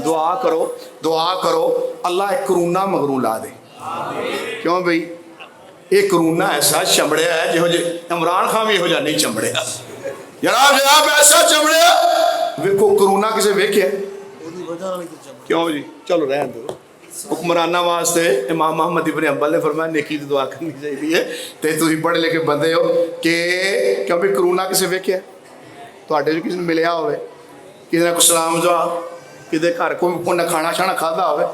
دعا کرو اللہ ایک کرونا مگروں لا دے. کیوں بھئی یہ کرونا ایسا چمڑیا ہے جہو جے عمران خان بھی یہو جا نہیں چمڑیا. جناب ایسا چمڑیا ویکھو کرونا کسے ویکھیا کیوں جی. چلو رہن دو. حکمرانہ واسطے امام محمد ابن حنبل نے فرمایا نیکی تو دعا کرنی چاہیے. تے تسی پڑھے لکھے بندے ہو کہ کیوں بھی کرونا کسے ویکھیا تواڈے جو کسی نے ملیا ہوئے کسی نے کوئی سلام جواب کسی گھر کوئی کھانا شانا کھادا ہوئے.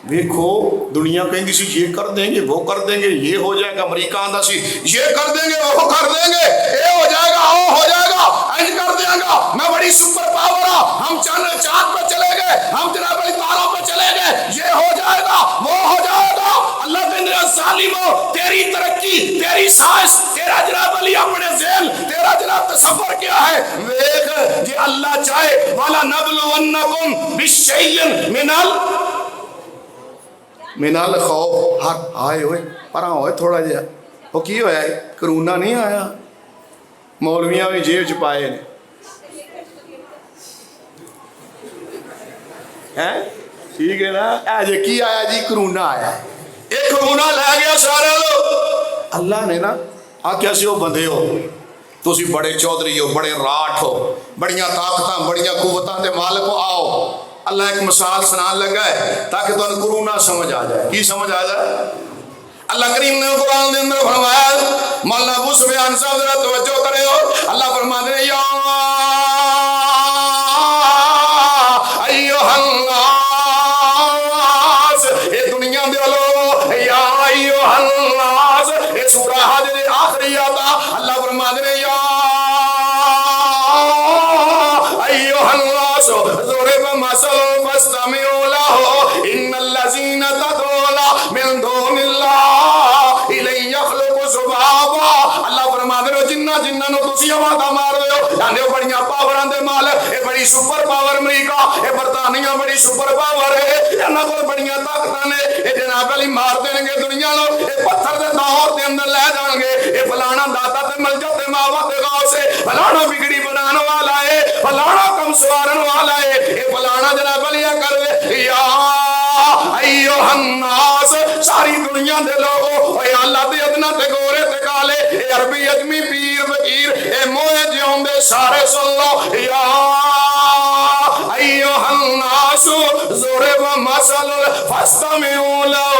دیکھو دنیا کہیں سی یہ کر دیں گے وہ کر دیں گے یہ ہو جائے گا. امریکہ آندا سی یہ کر دیں گے وہ کر دیں گے یہ ہو جائے گا وہ ہو جائے گا اینج کر دیں گا میں بڑی سپر پاور ہوں ہم چاند پہ چلے گئے ہم جناب علی تاروں پہ چلے گئے یہ ہو جائے گا وہ ہو جائے گا. اللہ کہنے ظالمو تیری ترقی تیری سائنس تیرا جناب علی اپنے ذہن تیرا جناب تصور کیا ہے. دیکھ جی اللہ چاہے والا نبلونکم بشیء من الخوف ہر آئے ہوئے پراں ہوئے تھوڑا جہا وہ کی ہویا ہے کرونا نہیں آیا مولویاں بھی جیب چ پائے نے ٹھیک ہے نا. اے جی کی آیا جی کرونا آیا یہ کرونا لے گیا سارے لوگ. اللہ نے نا آخیا سی وہ بندے ہو تسی بڑے چودھری ہو بڑے راٹھ ہو بڑیاں طاقتاں بڑیاں قوتاں دے مالک ہو. آؤ اللہ ایک مثال سنان لگا ہے تاکہ تو کرونا سمجھ آ جائے. کی سمجھ آ جائے؟ اللہ کریم نے قرآن دے اندر فرمایا مولانا ابو سفیان صاحب ذرا توجہ کرے ہو. اللہ فرماتے ہیں یا ایھا الناس اے دنیا دے لوگ یا ایھا الناس اے سورہ حج دے آخری آتا. اللہ فرماتے ہیں یا ایھا الناس ضرب مثل فاستمعوا له ان الذين تدعون من دون الله لن يخلقوا ذبابا. اللہ فرماتے ہیں جنہاں نو تسی آواز مار رہے ہو جانے بڑیاں پاوراں دے مالک اے بڑی سپر پاور امریکہ اے برطانیہ بڑی سپر پاور ہے انہاں کول بڑیاں طاقتاں نے اے جناب علی مار دین گے دنیا نو اے پتھر دے دور دے اندر لے جان گے. اے فلانا داتا تے ملجا تے ماوا تے غوث ہے فلانا بگڑی بنان والا ہے فلانا کم سوارن والا ہے اے فلانا جناب علی کر لے. یا ایھا الناس ساری دنیا دے لوگو اے اللہ دے ادنا تے گورے تے کالے اے عربی اجمی پیر فقیر اے موئے جیوندے سارے سن لو. یا ایھا الناس ضرب مثل فاستمعوا له.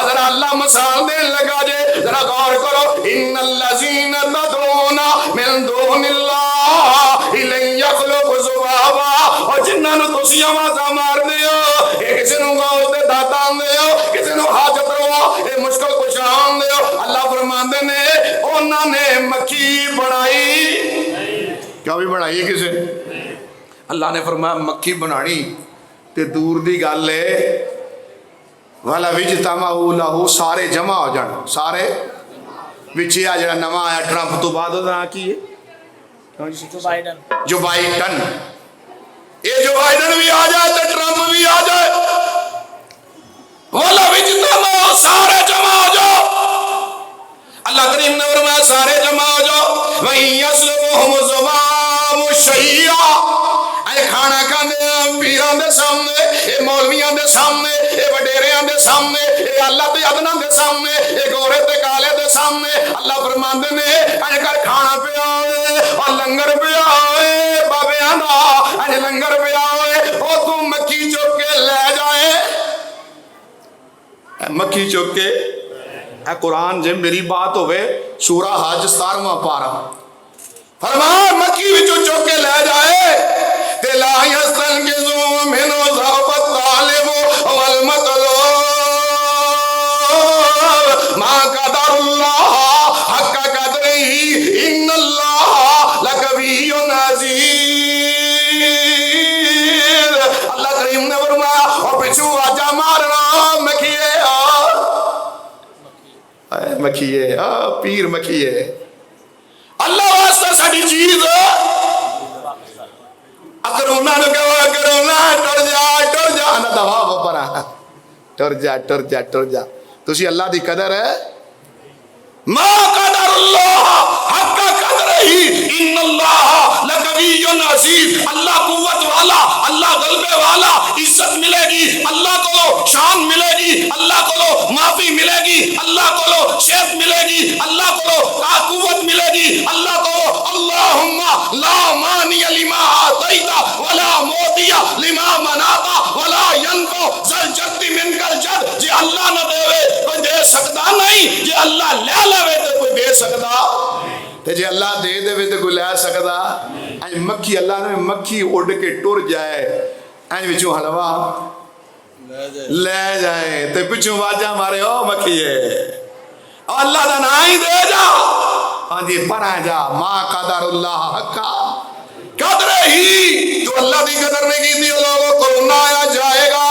اگر اللہ مثال دین لگا جے ذرا غور کرو ان الذین تدعون من دون اللہ لن یخلقوا ذبابا. اور جنہاں نو تسی آوازاں مار دے ہو اے کسے نو غوث تے داتا دے ہو کسے نو حاجت روا اے مشکل کشاں دے ہو. اللہ فرماندے نے انہاں نے مکھی بنائی کیا بھی بنائی کسے اللہ نے فرمایا مکھی بنانی تے دور دی گل ہے والا وجتمعوا له سارے جمع ہو جان سارے وچ آ جڑا نواں آیا ٹرمپ تو بعد دا کی ہے جو بائیڈن یہ جو بائیڈن بھی آ جائے تے ٹرمپ بھی آ جائے والا وجتمعوا سارے جمع ہو جاؤ. اللہ کریم نے فرمایا سارے جمع ہو جاؤ. وَإِن يَسْلُبْهُمُ الذُّبَابُ شَيْئًا اے کھانا کھاندے پیران دے سامنے اے مولویاں دے سامنے اے وڈیریاں دے سامنے اے اللہ دے ادنا دے سامنے اے گورے تے کالے دے سامنے اللہ فرماندے نے اے کر کھانا پیا اور لنگر پیا بابیاں دا اے لنگر پیا او تو مکھی چوک کے لے جائے مکھی چوک کے. اے قرآن جے میری بات ہوئے سورہ حج 17واں پارہ فرمایا مکھی وچوں چوک کے لے جائے تے لا یستنقذوا منہ ضعف الطالب والمطلوب ما قدر اللہ حق قدرہ ان اللہ لقوی عزیز. اللہ کریم نے فرمایا اور پچھو آجا مارنا مکھیے مکھیے پیر مکھیے اللہ واسطہ ساڑی چیز کرونا نو کہو کرونا ٹر جا نہ دوا پرا ٹر جا تسی اللہ دی قدر ہے ما قدر اللہ حق قدرہ ان اللہ لقوی عزیز. اللہ قوت والا اللہ غلبے والا کامیابی ملے گی اللہ کو، صحت ملے گی اللہ کو، قوت ملے گی اللہ کو۔ اللہم لا مانی لما آتیت ولا موتی لما منعت ولا ينفع ذا الجد منک الجد، جے اللہ نہ دے کوئی دے سکتا نہیں، جے اللہ لے لے تو کوئی دے سکتا، تے جے اللہ دے دے تو کوئی لے سکتا۔ مکھی اللہ نے مکھی اڑ کے ٹر جائے این وچوں حلوا لے جائے تے پچھوں واجہ مارے او مکھیے اللہ دا نا ہی دے جا، ہاں جی پڑھا جا ما قدر اللہ حقا قدر ہی، تو اللہ دی قدر نہیں کی تھی لوگوں کو نایا جائے گا،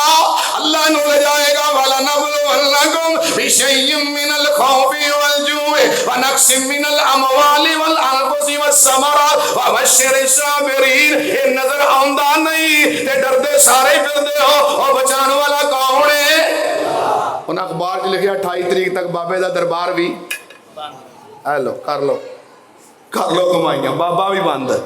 اللہ نو لے جائے گا۔ وَلَنَبْلُوَنَّكُمْ بِشَيْءٍ مِّنَ الْخَوْفِ وَالْجُوعِ وَنَقْصٍ مِّنَ الْأَمْوَالِ وَالْأَنفُسِ وَالثَّمَرَاتِ وَبَشِّرِ الصَّابِرِينَ۔ یہ نظر آؤندہ نہیں تے ڈردے سارے پھردے ہو، اور بچان والا کون ہے؟ ان اخبار جو لکھیا 28 تاریخ تک بابے دا دربار بھی کر لو کمائیاں، بابا بھی بند ہے۔